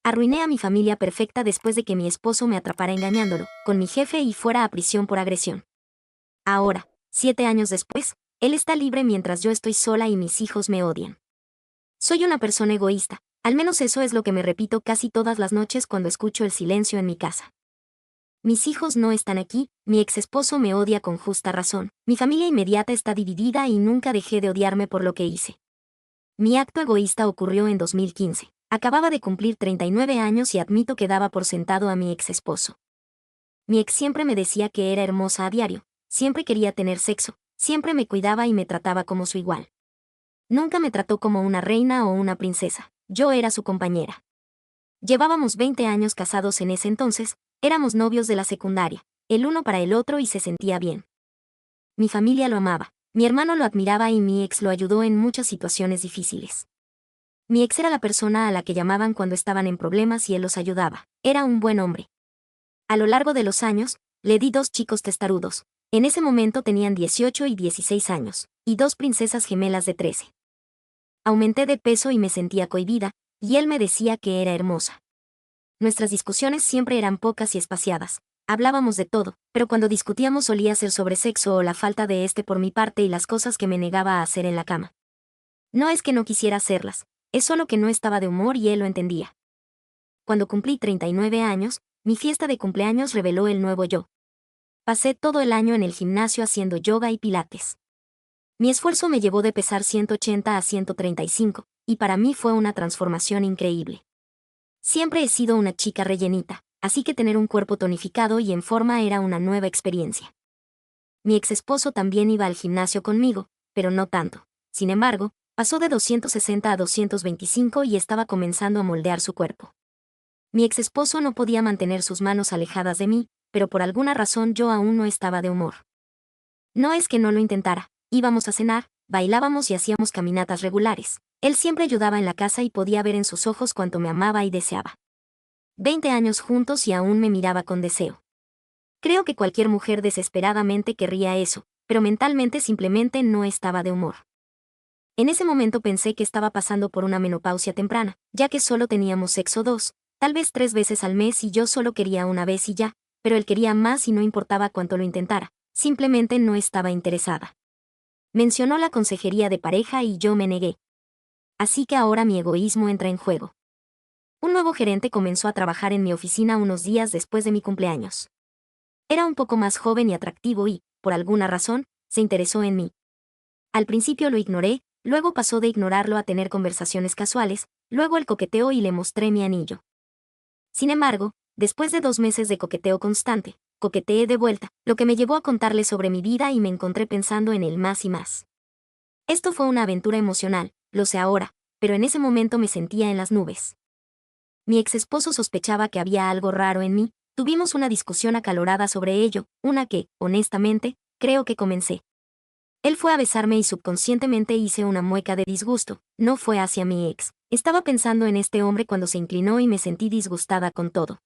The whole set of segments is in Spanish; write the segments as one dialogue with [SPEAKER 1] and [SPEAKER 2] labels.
[SPEAKER 1] Arruiné a mi familia perfecta después de que mi esposo me atrapara engañándolo, con mi jefe y fuera a prisión por agresión. Ahora, 7 años después, él está libre mientras yo estoy sola y mis hijos me odian. Soy una persona egoísta, al menos eso es lo que me repito casi todas las noches cuando escucho el silencio en mi casa. Mis hijos no están aquí, mi ex esposo me odia con justa razón, mi familia inmediata está dividida y nunca dejé de odiarme por lo que hice. Mi acto egoísta ocurrió en 2015. Acababa de cumplir 39 años y admito que daba por sentado a mi ex esposo. Mi ex siempre me decía que era hermosa a diario, siempre quería tener sexo, siempre me cuidaba y me trataba como su igual. Nunca me trató como una reina o una princesa, yo era su compañera. Llevábamos 20 años casados en ese entonces, éramos novios de la secundaria, el uno para el otro y se sentía bien. Mi familia lo amaba, mi hermano lo admiraba y mi ex lo ayudó en muchas situaciones difíciles. Mi ex era la persona a la que llamaban cuando estaban en problemas y él los ayudaba, era un buen hombre. A lo largo de los años, le di 2 chicos testarudos, en ese momento tenían 18 y 16 años, y 2 princesas gemelas de 13. Aumenté de peso y me sentía cohibida, y él me decía que era hermosa. Nuestras discusiones siempre eran pocas y espaciadas, hablábamos de todo, pero cuando discutíamos solía ser sobre sexo o la falta de este por mi parte y las cosas que me negaba a hacer en la cama. No es que no quisiera hacerlas, es solo que no estaba de humor y él lo entendía. Cuando cumplí 39 años, mi fiesta de cumpleaños reveló el nuevo yo. Pasé todo el año en el gimnasio haciendo yoga y pilates. Mi esfuerzo me llevó de pesar 180 a 135, y para mí fue una transformación increíble. Siempre he sido una chica rellenita, así que tener un cuerpo tonificado y en forma era una nueva experiencia. Mi ex esposo también iba al gimnasio conmigo, pero no tanto. Sin embargo, pasó de 260 a 225 y estaba comenzando a moldear su cuerpo. Mi ex esposo no podía mantener sus manos alejadas de mí, pero por alguna razón yo aún no estaba de humor. No es que no lo intentara, íbamos a cenar, bailábamos y hacíamos caminatas regulares. Él siempre ayudaba en la casa y podía ver en sus ojos cuánto me amaba y deseaba. 20 años juntos y aún me miraba con deseo. Creo que cualquier mujer desesperadamente querría eso, pero mentalmente simplemente no estaba de humor. En ese momento pensé que estaba pasando por una menopausia temprana, ya que solo teníamos sexo 2, tal vez 3 veces al mes y yo solo quería una vez y ya, pero él quería más y no importaba cuánto lo intentara, simplemente no estaba interesada. Mencionó la consejería de pareja y yo me negué. Así que ahora mi egoísmo entra en juego. Un nuevo gerente comenzó a trabajar en mi oficina unos días después de mi cumpleaños. Era un poco más joven y atractivo y, por alguna razón, se interesó en mí. Al principio lo ignoré, luego pasó de ignorarlo a tener conversaciones casuales, luego el coqueteo y le mostré mi anillo. Sin embargo, después de 2 meses de coqueteo constante, coqueteé de vuelta, lo que me llevó a contarle sobre mi vida y me encontré pensando en él más y más. Esto fue una aventura emocional, lo sé ahora, pero en ese momento me sentía en las nubes. Mi ex esposo sospechaba que había algo raro en mí, tuvimos una discusión acalorada sobre ello, una que, honestamente, creo que comencé. Él fue a besarme y subconscientemente hice una mueca de disgusto, no fue hacia mi ex. Estaba pensando en este hombre cuando se inclinó y me sentí disgustada con todo.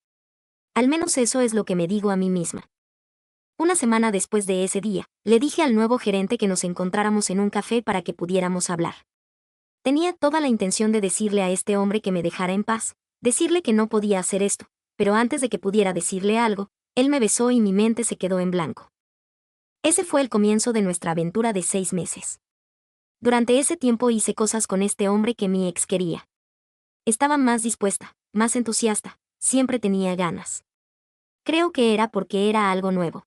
[SPEAKER 1] Al menos eso es lo que me digo a mí misma. Una semana después de ese día, le dije al nuevo gerente que nos encontráramos en un café para que pudiéramos hablar. Tenía toda la intención de decirle a este hombre que me dejara en paz, decirle que no podía hacer esto, pero antes de que pudiera decirle algo, él me besó y mi mente se quedó en blanco. Ese fue el comienzo de nuestra aventura de 6 meses. Durante ese tiempo hice cosas con este hombre que mi ex quería. Estaba más dispuesta, más entusiasta, siempre tenía ganas. Creo que era porque era algo nuevo.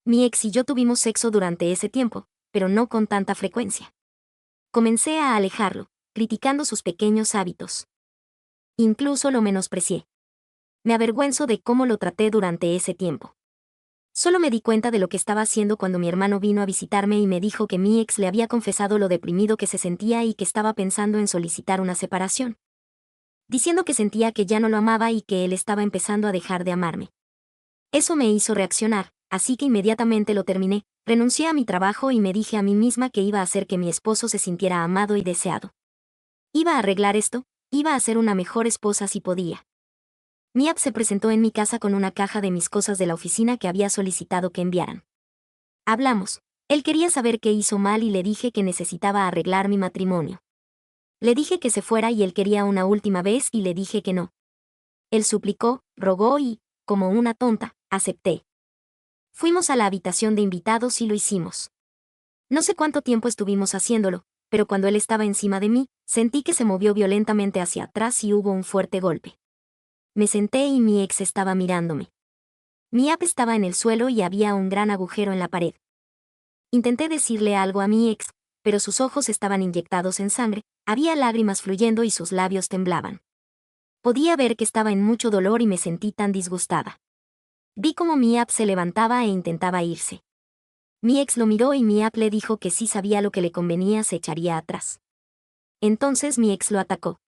[SPEAKER 1] Mi ex y yo tuvimos sexo durante ese tiempo, pero no con tanta frecuencia. Comencé a alejarlo, criticando sus pequeños hábitos. Incluso lo menosprecié. Me avergüenzo de cómo lo traté durante ese tiempo. Solo me di cuenta de lo que estaba haciendo cuando mi hermano vino a visitarme y me dijo que mi ex le había confesado lo deprimido que se sentía y que estaba pensando en solicitar una separación. Diciendo que sentía que ya no lo amaba y que él estaba empezando a dejar de amarme. Eso me hizo reaccionar, así que inmediatamente lo terminé, renuncié a mi trabajo y me dije a mí misma que iba a hacer que mi esposo se sintiera amado y deseado. Iba a arreglar esto, iba a ser una mejor esposa si podía. Miap se presentó en mi casa con una caja de mis cosas de la oficina que había solicitado que enviaran. Hablamos. Él quería saber qué hizo mal y le dije que necesitaba arreglar mi matrimonio. Le dije que se fuera y él quería una última vez y le dije que no. Él suplicó, rogó y, como una tonta, acepté. Fuimos a la habitación de invitados y lo hicimos. No sé cuánto tiempo estuvimos haciéndolo, pero cuando él estaba encima de mí, sentí que se movió violentamente hacia atrás y hubo un fuerte golpe. Me senté y mi ex estaba mirándome. Mi app estaba en el suelo y había un gran agujero en la pared. Intenté decirle algo a mi ex, pero sus ojos estaban inyectados en sangre, había lágrimas fluyendo y sus labios temblaban. Podía ver que estaba en mucho dolor y me sentí tan disgustada. Vi cómo mi app se levantaba e intentaba irse. Mi ex lo miró y mi app le dijo que si sabía lo que le convenía se echaría atrás. Entonces mi ex lo atacó.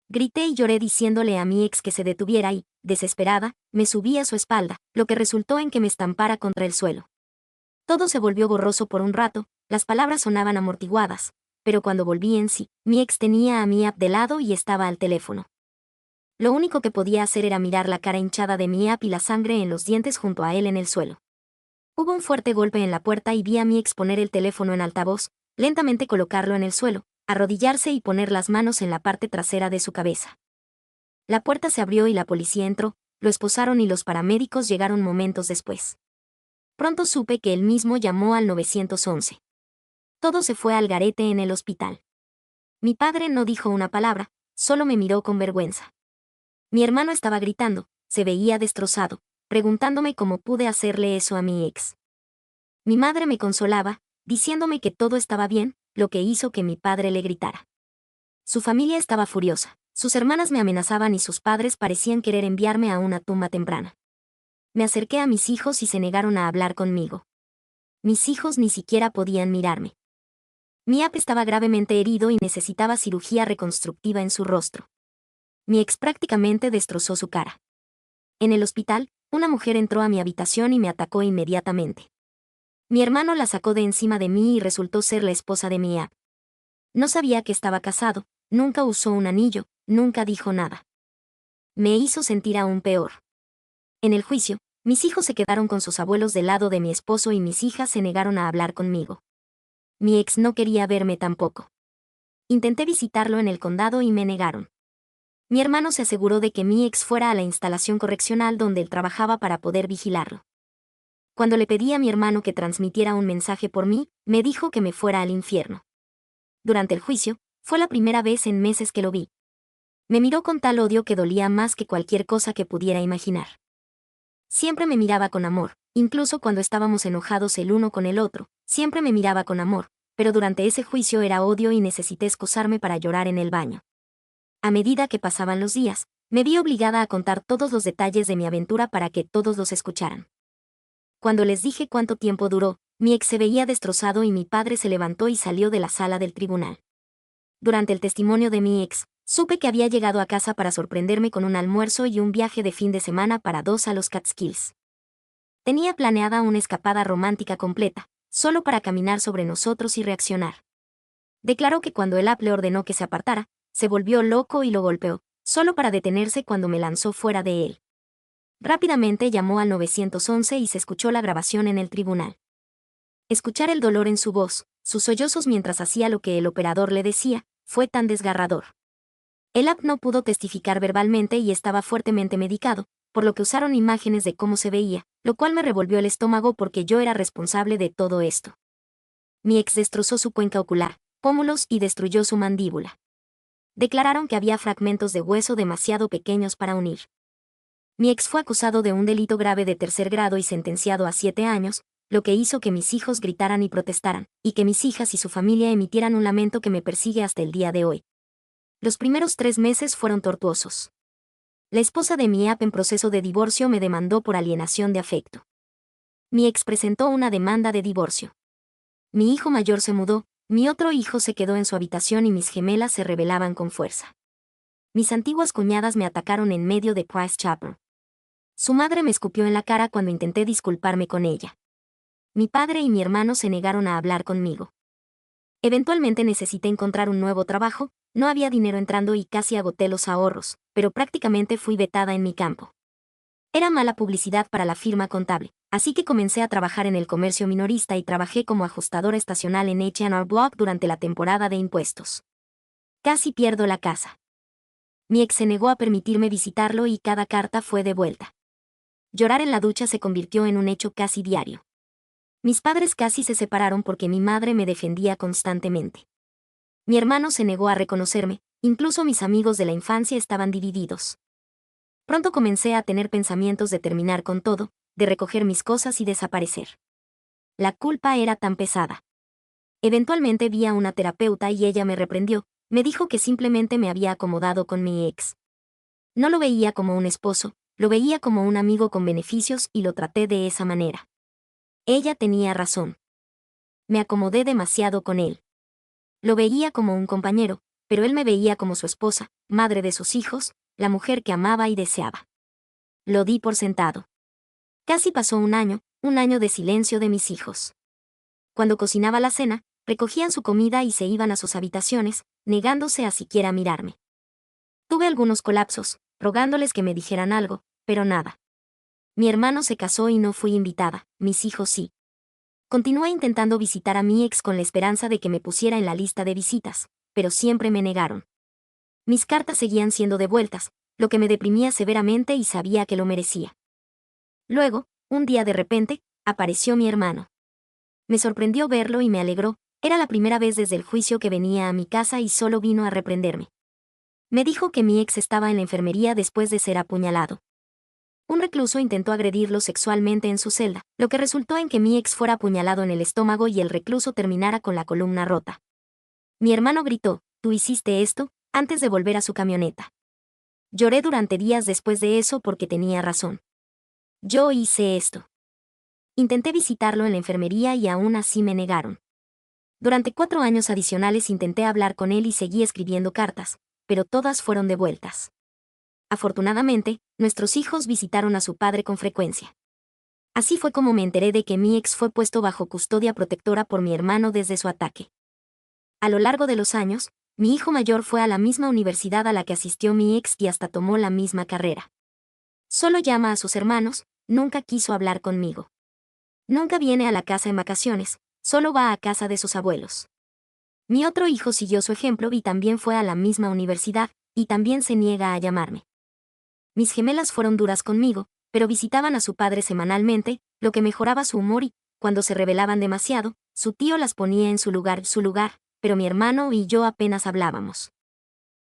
[SPEAKER 1] Grité y lloré diciéndole a mi ex que se detuviera y, desesperada, me subí a su espalda, lo que resultó en que me estampara contra el suelo. Todo se volvió borroso por un rato, las palabras sonaban amortiguadas, pero cuando volví en sí, mi ex tenía a mi app de lado y estaba al teléfono. Lo único que podía hacer era mirar la cara hinchada de mi app y la sangre en los dientes junto a él en el suelo. Hubo un fuerte golpe en la puerta y vi a mi ex poner el teléfono en altavoz, lentamente colocarlo en el suelo, arrodillarse y poner las manos en la parte trasera de su cabeza. La puerta se abrió y la policía entró, lo esposaron y los paramédicos llegaron momentos después. Pronto supe que él mismo llamó al 911. Todo se fue al garete en el hospital. Mi padre no dijo una palabra, solo me miró con vergüenza. Mi hermano estaba gritando, se veía destrozado, preguntándome cómo pude hacerle eso a mi ex. Mi madre me consolaba, diciéndome que todo estaba bien, lo que hizo que mi padre le gritara. Su familia estaba furiosa, sus hermanas me amenazaban y sus padres parecían querer enviarme a una tumba temprana. Me acerqué a mis hijos y se negaron a hablar conmigo. Mis hijos ni siquiera podían mirarme. Mi app estaba gravemente herido y necesitaba cirugía reconstructiva en su rostro. Mi ex prácticamente destrozó su cara. En el hospital, una mujer entró a mi habitación y me atacó inmediatamente. Mi hermano la sacó de encima de mí y resultó ser la esposa de mi app. No sabía que estaba casado, nunca usó un anillo, nunca dijo nada. Me hizo sentir aún peor. En el juicio, mis hijos se quedaron con sus abuelos del lado de mi esposo y mis hijas se negaron a hablar conmigo. Mi ex no quería verme tampoco. Intenté visitarlo en el condado y me negaron. Mi hermano se aseguró de que mi ex fuera a la instalación correccional donde él trabajaba para poder vigilarlo. Cuando le pedí a mi hermano que transmitiera un mensaje por mí, me dijo que me fuera al infierno. Durante el juicio, fue la primera vez en meses que lo vi. Me miró con tal odio que dolía más que cualquier cosa que pudiera imaginar. Siempre me miraba con amor, incluso cuando estábamos enojados el uno con el otro, siempre me miraba con amor, pero durante ese juicio era odio y necesité excusarme para llorar en el baño. A medida que pasaban los días, me vi obligada a contar todos los detalles de mi aventura para que todos los escucharan. Cuando les dije cuánto tiempo duró, mi ex se veía destrozado y mi padre se levantó y salió de la sala del tribunal. Durante el testimonio de mi ex, supe que había llegado a casa para sorprenderme con un almuerzo y un viaje de fin de semana para dos a los Catskills. Tenía planeada una escapada romántica completa, solo para caminar sobre nosotros y reaccionar. Declaró que cuando el app le ordenó que se apartara, se volvió loco y lo golpeó, solo para detenerse cuando me lanzó fuera de él. Rápidamente llamó al 911 y se escuchó la grabación en el tribunal. Escuchar el dolor en su voz, sus sollozos mientras hacía lo que el operador le decía, fue tan desgarrador. El app no pudo testificar verbalmente y estaba fuertemente medicado, por lo que usaron imágenes de cómo se veía, lo cual me revolvió el estómago porque yo era responsable de todo esto. Mi ex destrozó su cuenca ocular, pómulos y destruyó su mandíbula. Declararon que había fragmentos de hueso demasiado pequeños para unir. Mi ex fue acusado de un delito grave de tercer grado y sentenciado a 7 años, lo que hizo que mis hijos gritaran y protestaran, y que mis hijas y su familia emitieran un lamento que me persigue hasta el día de hoy. Los primeros 3 meses fueron tortuosos. La esposa de mi app en proceso de divorcio me demandó por alienación de afecto. Mi ex presentó una demanda de divorcio. Mi hijo mayor se mudó, mi otro hijo se quedó en su habitación y mis gemelas se rebelaban con fuerza. Mis antiguas cuñadas me atacaron en medio de Price Chapel. Su madre me escupió en la cara cuando intenté disculparme con ella. Mi padre y mi hermano se negaron a hablar conmigo. Eventualmente necesité encontrar un nuevo trabajo, no había dinero entrando y casi agoté los ahorros, pero prácticamente fui vetada en mi campo. Era mala publicidad para la firma contable, así que comencé a trabajar en el comercio minorista y trabajé como ajustadora estacional en H&R Block durante la temporada de impuestos. Casi pierdo la casa. Mi ex se negó a permitirme visitarlo y cada carta fue devuelta. Llorar en la ducha se convirtió en un hecho casi diario. Mis padres casi se separaron porque mi madre me defendía constantemente. Mi hermano se negó a reconocerme, incluso mis amigos de la infancia estaban divididos. Pronto comencé a tener pensamientos de terminar con todo, de recoger mis cosas y desaparecer. La culpa era tan pesada. Eventualmente vi a una terapeuta y ella me reprendió, me dijo que simplemente me había acomodado con mi ex. No lo veía como un esposo, lo veía como un amigo con beneficios y lo traté de esa manera. Ella tenía razón. Me acomodé demasiado con él. Lo veía como un compañero, pero él me veía como su esposa, madre de sus hijos, la mujer que amaba y deseaba. Lo di por sentado. Casi pasó un año de silencio de mis hijos. Cuando cocinaba la cena, recogían su comida y se iban a sus habitaciones, negándose a siquiera mirarme. Tuve algunos colapsos, rogándoles que me dijeran algo, pero nada. Mi hermano se casó y no fui invitada, mis hijos sí. Continué intentando visitar a mi ex con la esperanza de que me pusiera en la lista de visitas, pero siempre me negaron. Mis cartas seguían siendo devueltas, lo que me deprimía severamente y sabía que lo merecía. Luego, un día de repente, apareció mi hermano. Me sorprendió verlo y me alegró, era la primera vez desde el juicio que venía a mi casa y solo vino a reprenderme. Me dijo que mi ex estaba en la enfermería después de ser apuñalado. Un recluso intentó agredirlo sexualmente en su celda, lo que resultó en que mi ex fuera apuñalado en el estómago y el recluso terminara con la columna rota. Mi hermano gritó, «¿Tú hiciste esto?», antes de volver a su camioneta. Lloré durante días después de eso porque tenía razón. Yo hice esto. Intenté visitarlo en la enfermería y aún así me negaron. Durante 4 años adicionales intenté hablar con él y seguí escribiendo cartas, pero todas fueron devueltas. Afortunadamente, nuestros hijos visitaron a su padre con frecuencia. Así fue como me enteré de que mi ex fue puesto bajo custodia protectora por mi hermano desde su ataque. A lo largo de los años, mi hijo mayor fue a la misma universidad a la que asistió mi ex y hasta tomó la misma carrera. Solo llama a sus hermanos, nunca quiso hablar conmigo. Nunca viene a la casa en vacaciones, solo va a casa de sus abuelos. Mi otro hijo siguió su ejemplo y también fue a la misma universidad, y también se niega a llamarme. Mis gemelas fueron duras conmigo, pero visitaban a su padre semanalmente, lo que mejoraba su humor y, cuando se rebelaban demasiado, su tío las ponía en su lugar, pero mi hermano y yo apenas hablábamos.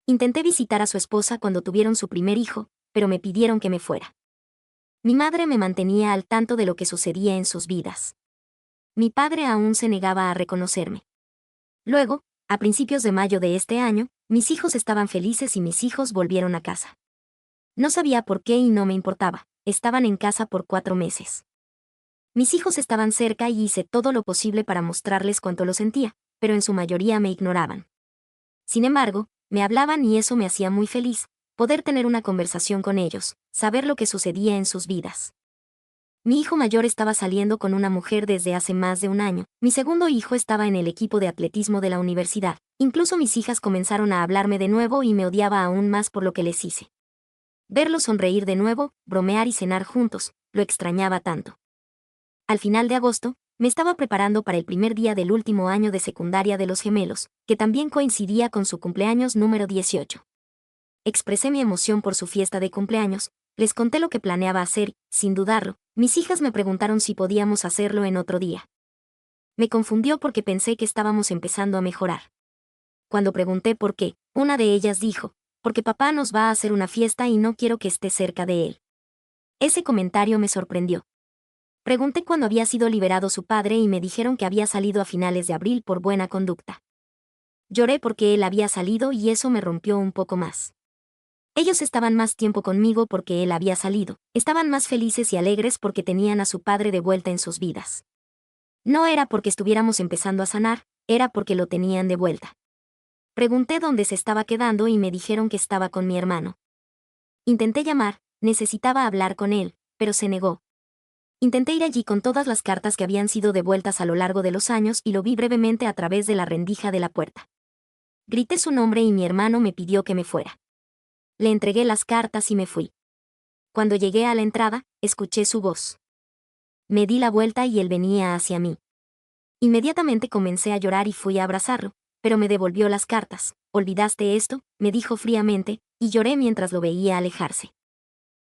[SPEAKER 1] Intenté visitar a su esposa cuando tuvieron su primer hijo, pero me pidieron que me fuera. Mi madre me mantenía al tanto de lo que sucedía en sus vidas. Mi padre aún se negaba a reconocerme. Luego, a principios de mayo de este año, mis hijos estaban felices y mis hijos volvieron a casa. No sabía por qué y no me importaba, estaban en casa por 4 meses. Mis hijos estaban cerca y hice todo lo posible para mostrarles cuánto lo sentía, pero en su mayoría me ignoraban. Sin embargo, me hablaban y eso me hacía muy feliz, poder tener una conversación con ellos, saber lo que sucedía en sus vidas. Mi hijo mayor estaba saliendo con una mujer desde hace más de un año, mi segundo hijo estaba en el equipo de atletismo de la universidad, incluso mis hijas comenzaron a hablarme de nuevo y me odiaba aún más por lo que les hice. Verlos sonreír de nuevo, bromear y cenar juntos, lo extrañaba tanto. Al final de agosto, me estaba preparando para el primer día del último año de secundaria de los gemelos, que también coincidía con su cumpleaños número 18. Expresé mi emoción por su fiesta de cumpleaños, les conté lo que planeaba hacer, sin dudarlo, mis hijas me preguntaron si podíamos hacerlo en otro día. Me confundió porque pensé que estábamos empezando a mejorar. Cuando pregunté por qué, una de ellas dijo, «Porque papá nos va a hacer una fiesta y no quiero que esté cerca de él». Ese comentario me sorprendió. Pregunté cuándo había sido liberado su padre y me dijeron que había salido a finales de abril por buena conducta. Lloré porque él había salido y eso me rompió un poco más. Ellos estaban más tiempo conmigo porque él había salido, estaban más felices y alegres porque tenían a su padre de vuelta en sus vidas. No era porque estuviéramos empezando a sanar, era porque lo tenían de vuelta. Pregunté dónde se estaba quedando y me dijeron que estaba con mi hermano. Intenté llamar, necesitaba hablar con él, pero se negó. Intenté ir allí con todas las cartas que habían sido devueltas a lo largo de los años y lo vi brevemente a través de la rendija de la puerta. Grité su nombre y mi hermano me pidió que me fuera. Le entregué las cartas y me fui. Cuando llegué a la entrada, escuché su voz. Me di la vuelta y él venía hacia mí. Inmediatamente comencé a llorar y fui a abrazarlo, pero me devolvió las cartas. «¿Olvidaste esto?», me dijo fríamente, y lloré mientras lo veía alejarse.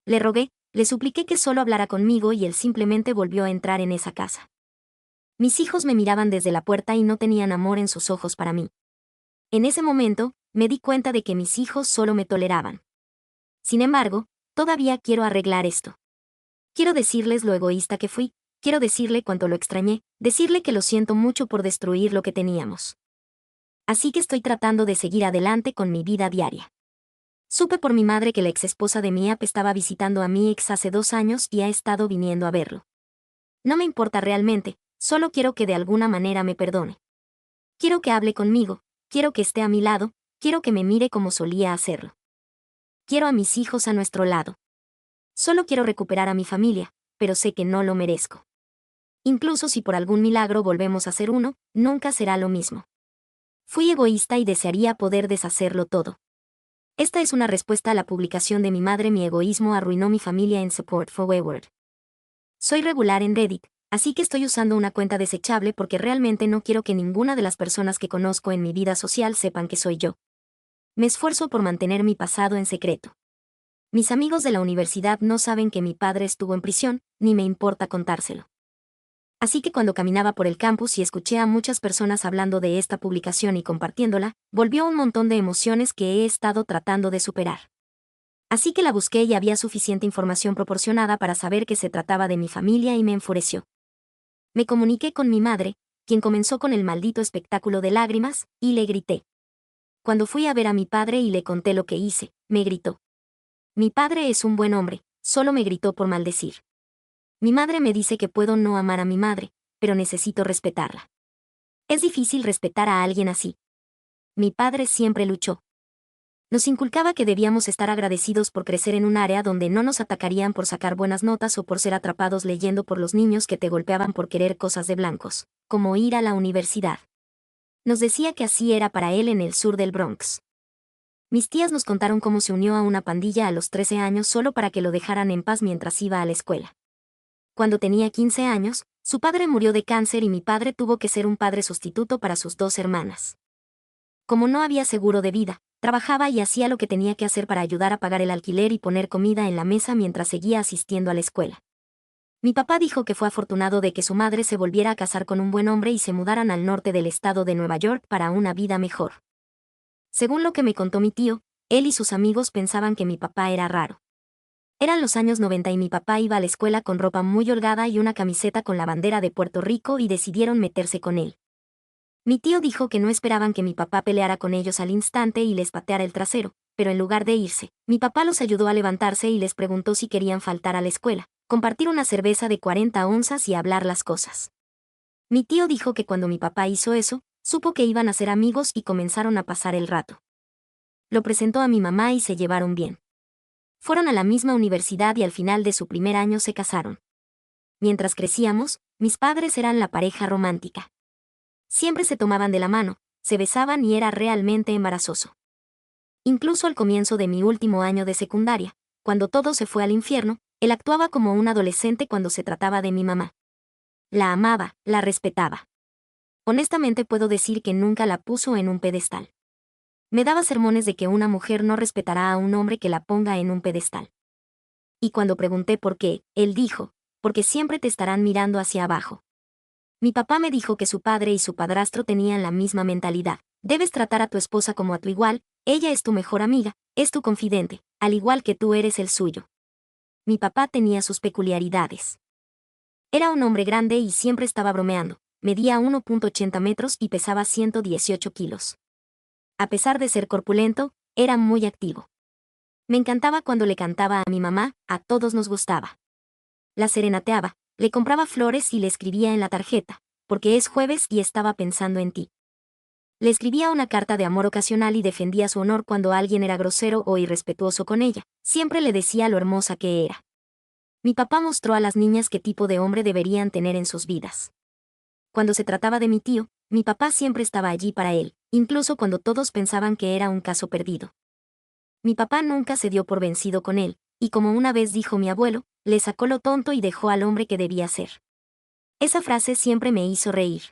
[SPEAKER 1] Le rogué, le supliqué que solo hablara conmigo y él simplemente volvió a entrar en esa casa. Mis hijos me miraban desde la puerta y no tenían amor en sus ojos para mí. En ese momento, me di cuenta de que mis hijos solo me toleraban. Sin embargo, todavía quiero arreglar esto. Quiero decirles lo egoísta que fui, quiero decirle cuánto lo extrañé, decirle que lo siento mucho por destruir lo que teníamos. Así que estoy tratando de seguir adelante con mi vida diaria. Supe por mi madre que la ex esposa de mi app estaba visitando a mi ex hace 2 años y ha estado viniendo a verlo. No me importa realmente, solo quiero que de alguna manera me perdone. Quiero que hable conmigo, quiero que esté a mi lado, quiero que me mire como solía hacerlo. Quiero a mis hijos a nuestro lado. Solo quiero recuperar a mi familia, pero sé que no lo merezco. Incluso si por algún milagro volvemos a ser uno, nunca será lo mismo. Fui egoísta y desearía poder deshacerlo todo. Esta es una respuesta a la publicación de mi madre. Mi egoísmo arruinó mi familia en Support for Wayward. Soy regular en Reddit, así que estoy usando una cuenta desechable porque realmente no quiero que ninguna de las personas que conozco en mi vida social sepan que soy yo. Me esfuerzo por mantener mi pasado en secreto. Mis amigos de la universidad no saben que mi padre estuvo en prisión, ni me importa contárselo. Así que cuando caminaba por el campus y escuché a muchas personas hablando de esta publicación y compartiéndola, volvió un montón de emociones que he estado tratando de superar. Así que la busqué y había suficiente información proporcionada para saber que se trataba de mi familia y me enfureció. Me comuniqué con mi madre, quien comenzó con el maldito espectáculo de lágrimas, y le grité. Cuando fui a ver a mi padre y le conté lo que hice, me gritó. Mi padre es un buen hombre, solo me gritó por maldecir. Mi madre me dice que puedo no amar a mi madre, pero necesito respetarla. Es difícil respetar a alguien así. Mi padre siempre luchó. Nos inculcaba que debíamos estar agradecidos por crecer en un área donde no nos atacarían por sacar buenas notas o por ser atrapados leyendo por los niños que te golpeaban por querer cosas de blancos, como ir a la universidad. Nos decía que así era para él en el sur del Bronx. Mis tías nos contaron cómo se unió a una pandilla a los 13 años solo para que lo dejaran en paz mientras iba a la escuela. Cuando tenía 15 años, su padre murió de cáncer y mi padre tuvo que ser un padre sustituto para sus 2 hermanas. Como no había seguro de vida, trabajaba y hacía lo que tenía que hacer para ayudar a pagar el alquiler y poner comida en la mesa mientras seguía asistiendo a la escuela. Mi papá dijo que fue afortunado de que su madre se volviera a casar con un buen hombre y se mudaran al norte del estado de Nueva York para una vida mejor. Según lo que me contó mi tío, él y sus amigos pensaban que mi papá era raro. Eran los años 90 y mi papá iba a la escuela con ropa muy holgada y una camiseta con la bandera de Puerto Rico y decidieron meterse con él. Mi tío dijo que no esperaban que mi papá peleara con ellos al instante y les pateara el trasero, pero en lugar de irse, mi papá los ayudó a levantarse y les preguntó si querían faltar a la escuela, compartir una cerveza de 40 onzas y hablar las cosas. Mi tío dijo que cuando mi papá hizo eso, supo que iban a ser amigos y comenzaron a pasar el rato. Lo presentó a mi mamá y se llevaron bien. Fueron a la misma universidad y al final de su primer año se casaron. Mientras crecíamos, mis padres eran la pareja romántica. Siempre se tomaban de la mano, se besaban y era realmente embarazoso. Incluso al comienzo de mi último año de secundaria, cuando todo se fue al infierno, él actuaba como un adolescente cuando se trataba de mi mamá. La amaba, la respetaba. Honestamente puedo decir que nunca la puso en un pedestal. Me daba sermones de que una mujer no respetará a un hombre que la ponga en un pedestal. Y cuando pregunté por qué, él dijo, porque siempre te estarán mirando hacia abajo. Mi papá me dijo que su padre y su padrastro tenían la misma mentalidad. Debes tratar a tu esposa como a tu igual, ella es tu mejor amiga, es tu confidente, al igual que tú eres el suyo. Mi papá tenía sus peculiaridades. Era un hombre grande y siempre estaba bromeando, medía 1,80 metros y pesaba 118 kilos. A pesar de ser corpulento, era muy activo. Me encantaba cuando le cantaba a mi mamá, a todos nos gustaba. La serenateaba, le compraba flores y le escribía en la tarjeta, porque es jueves y estaba pensando en ti. Le escribía una carta de amor ocasional y defendía su honor cuando alguien era grosero o irrespetuoso con ella, siempre le decía lo hermosa que era. Mi papá mostró a las niñas qué tipo de hombre deberían tener en sus vidas. Cuando se trataba de mi tío, mi papá siempre estaba allí para él, incluso cuando todos pensaban que era un caso perdido. Mi papá nunca se dio por vencido con él, y como una vez dijo mi abuelo, le sacó lo tonto y dejó al hombre que debía ser. Esa frase siempre me hizo reír.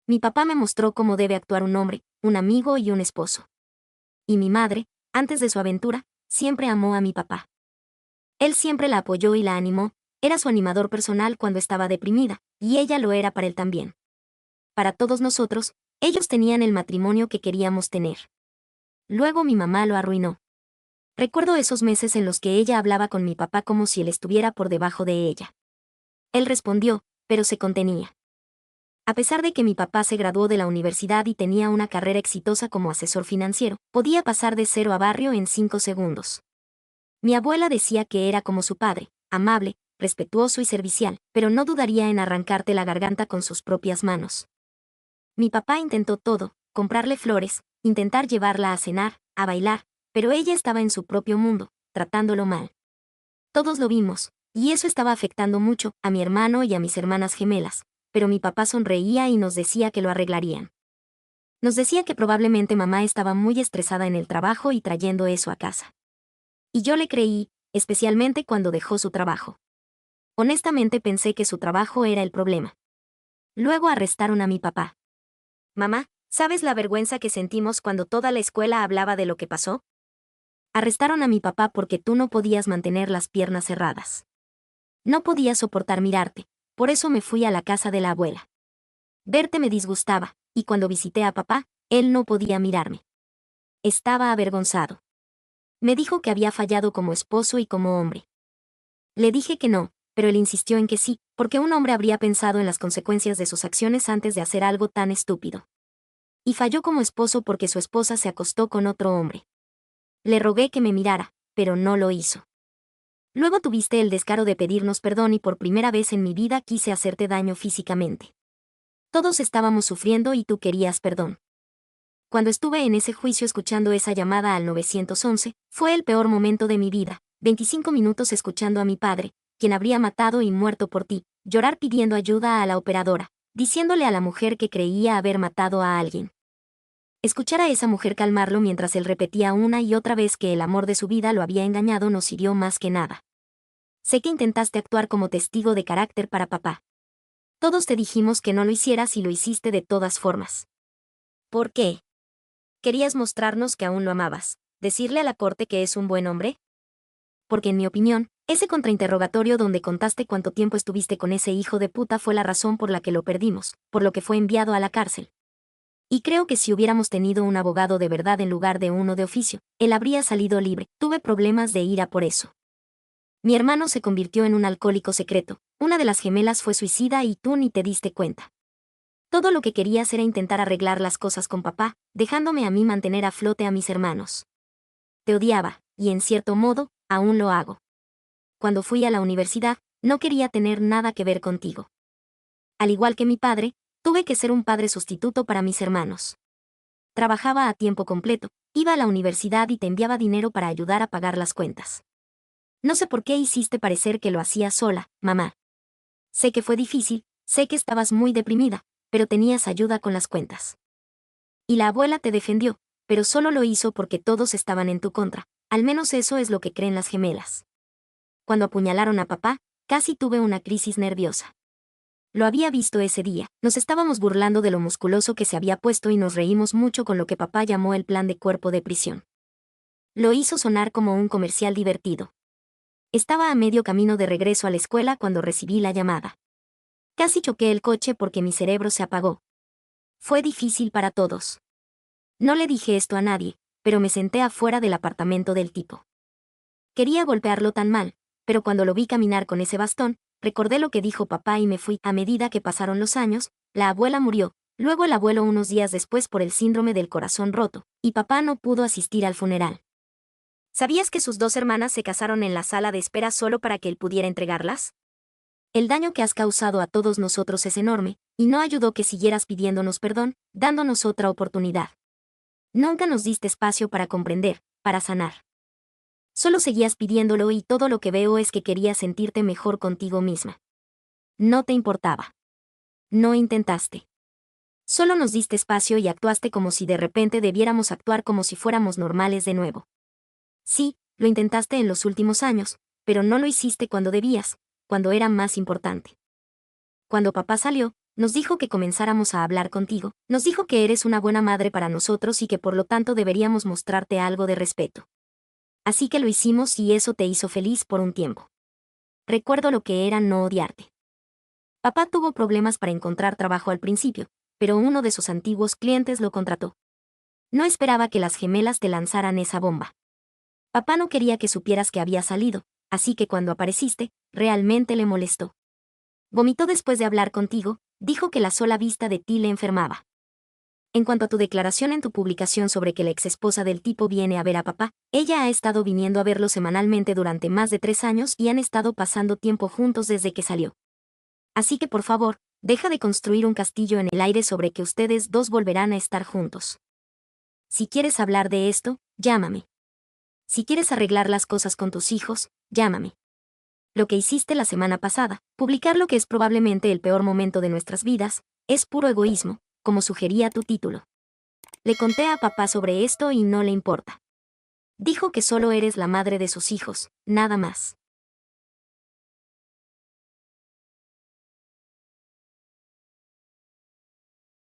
[SPEAKER 1] Mi papá me mostró cómo debe actuar un hombre, un amigo y un esposo. Y mi madre, Antes de su aventura, siempre amó a mi papá. Él siempre la apoyó y la animó, era su animador personal cuando estaba deprimida, y ella lo era para él también. Para todos nosotros, ellos tenían el matrimonio que queríamos tener. Luego mi mamá lo arruinó. Recuerdo esos meses en los que ella hablaba con mi papá como si él estuviera por debajo de ella. Él respondió, pero se contenía. A pesar de que mi papá se graduó de la universidad y tenía una carrera exitosa como asesor financiero, podía pasar de cero a barrio en 5 segundos. Mi abuela decía que era como su padre, amable, respetuoso y servicial, pero no dudaría en arrancarte la garganta con sus propias manos. Mi papá intentó todo, comprarle flores, intentar llevarla a cenar, a bailar, pero ella estaba en su propio mundo, tratándolo mal. Todos lo vimos, y eso estaba afectando mucho a mi hermano y a mis hermanas gemelas, pero mi papá sonreía y nos decía que lo arreglarían. Nos decía que probablemente mamá estaba muy estresada en el trabajo y trayendo eso a casa. Y yo le creí, especialmente cuando dejó su trabajo. Honestamente pensé que su trabajo era el problema. Luego arrestaron a mi papá. Mamá, ¿sabes la vergüenza que sentimos cuando toda la escuela hablaba de lo que pasó? Arrestaron a mi papá porque tú no podías mantener las piernas cerradas. No podía soportar mirarte, por eso me fui a la casa de la abuela. Verte me disgustaba, y cuando visité a papá, él no podía mirarme. Estaba avergonzado. Me dijo que había fallado como esposo y como hombre. Le dije que no, pero él insistió en que sí, porque un hombre habría pensado en las consecuencias de sus acciones antes de hacer algo tan estúpido. Y falló como esposo porque su esposa se acostó con otro hombre. Le rogué que me mirara, pero no lo hizo. Luego tuviste el descaro de pedirnos perdón y por primera vez en mi vida quise hacerte daño físicamente. Todos estábamos sufriendo y tú querías perdón. Cuando estuve en ese juicio escuchando esa llamada al 911, fue el peor momento de mi vida, 25 minutos escuchando a mi padre, quien habría matado y muerto por ti, llorar pidiendo ayuda a la operadora, diciéndole a la mujer que creía haber matado a alguien. Escuchar a esa mujer calmarlo mientras él repetía una y otra vez que el amor de su vida lo había engañado nos hirió más que nada. Sé que intentaste actuar como testigo de carácter para papá. Todos te dijimos que no lo hicieras y lo hiciste de todas formas. ¿Por qué? ¿Querías mostrarnos que aún lo amabas? ¿Decirle a la corte que es un buen hombre? Porque en mi opinión, ese contrainterrogatorio donde contaste cuánto tiempo estuviste con ese hijo de puta fue la razón por la que lo perdimos, por lo que fue enviado a la cárcel. Y creo que si hubiéramos tenido un abogado de verdad en lugar de uno de oficio, él habría salido libre. Tuve problemas de ira por eso. Mi hermano se convirtió en un alcohólico secreto, una de las gemelas fue suicida y tú ni te diste cuenta. Todo lo que querías era intentar arreglar las cosas con papá, dejándome a mí mantener a flote a mis hermanos. Te odiaba, y en cierto modo, aún lo hago. Cuando fui a la universidad, no quería tener nada que ver contigo. Al igual que mi padre, tuve que ser un padre sustituto para mis hermanos. Trabajaba a tiempo completo, iba a la universidad y te enviaba dinero para ayudar a pagar las cuentas. No sé por qué hiciste parecer que lo hacía sola, mamá. Sé que fue difícil, sé que estabas muy deprimida, pero tenías ayuda con las cuentas. Y la abuela te defendió, pero solo lo hizo porque todos estaban en tu contra, al menos eso es lo que creen las gemelas. Cuando apuñalaron a papá, casi tuve una crisis nerviosa. Lo había visto ese día, nos estábamos burlando de lo musculoso que se había puesto y nos reímos mucho con lo que papá llamó el plan de cuerpo de prisión. Lo hizo sonar como un comercial divertido. Estaba a medio camino de regreso a la escuela cuando recibí la llamada. Casi choqué el coche porque mi cerebro se apagó. Fue difícil para todos. No le dije esto a nadie, pero me senté afuera del apartamento del tipo. Quería golpearlo tan mal, pero cuando lo vi caminar con ese bastón, recordé lo que dijo papá y me fui. A medida que pasaron los años, la abuela murió, luego el abuelo unos días después por el síndrome del corazón roto, y papá no pudo asistir al funeral. ¿Sabías que sus 2 hermanas se casaron en la sala de espera solo para que él pudiera entregarlas? El daño que has causado a todos nosotros es enorme, y no ayudó que siguieras pidiéndonos perdón, dándonos otra oportunidad. Nunca nos diste espacio para comprender, para sanar. Solo seguías pidiéndolo y todo lo que veo es que querías sentirte mejor contigo misma. No te importaba. No intentaste. Solo nos diste espacio y actuaste como si de repente debiéramos actuar como si fuéramos normales de nuevo. Sí, lo intentaste en los últimos años, pero no lo hiciste cuando debías, cuando era más importante. Cuando papá salió, Nos dijo que comenzáramos a hablar contigo. Nos dijo que eres una buena madre para nosotros y que por lo tanto deberíamos mostrarte algo de respeto. Así que lo hicimos y eso te hizo feliz por un tiempo. Recuerdo lo que era no odiarte. Papá tuvo problemas para encontrar trabajo al principio, pero uno de sus antiguos clientes lo contrató. No esperaba que las gemelas te lanzaran esa bomba. Papá no quería que supieras que había salido, así que cuando apareciste, realmente le molestó. Vomitó después de hablar contigo, dijo que la sola vista de ti le enfermaba. En cuanto a tu declaración en tu publicación sobre que la exesposa del tipo viene a ver a papá, ella ha estado viniendo a verlo semanalmente durante más de 3 años y han estado pasando tiempo juntos desde que salió. Así que por favor, deja de construir un castillo en el aire sobre que ustedes dos volverán a estar juntos. Si quieres hablar de esto, llámame. Si quieres arreglar las cosas con tus hijos, llámame. Lo que hiciste la semana pasada, publicar lo que es probablemente el peor momento de nuestras vidas, es puro egoísmo, como sugería tu título. Le conté a papá sobre esto y no le importa. Dijo que solo eres la madre de sus hijos, nada más.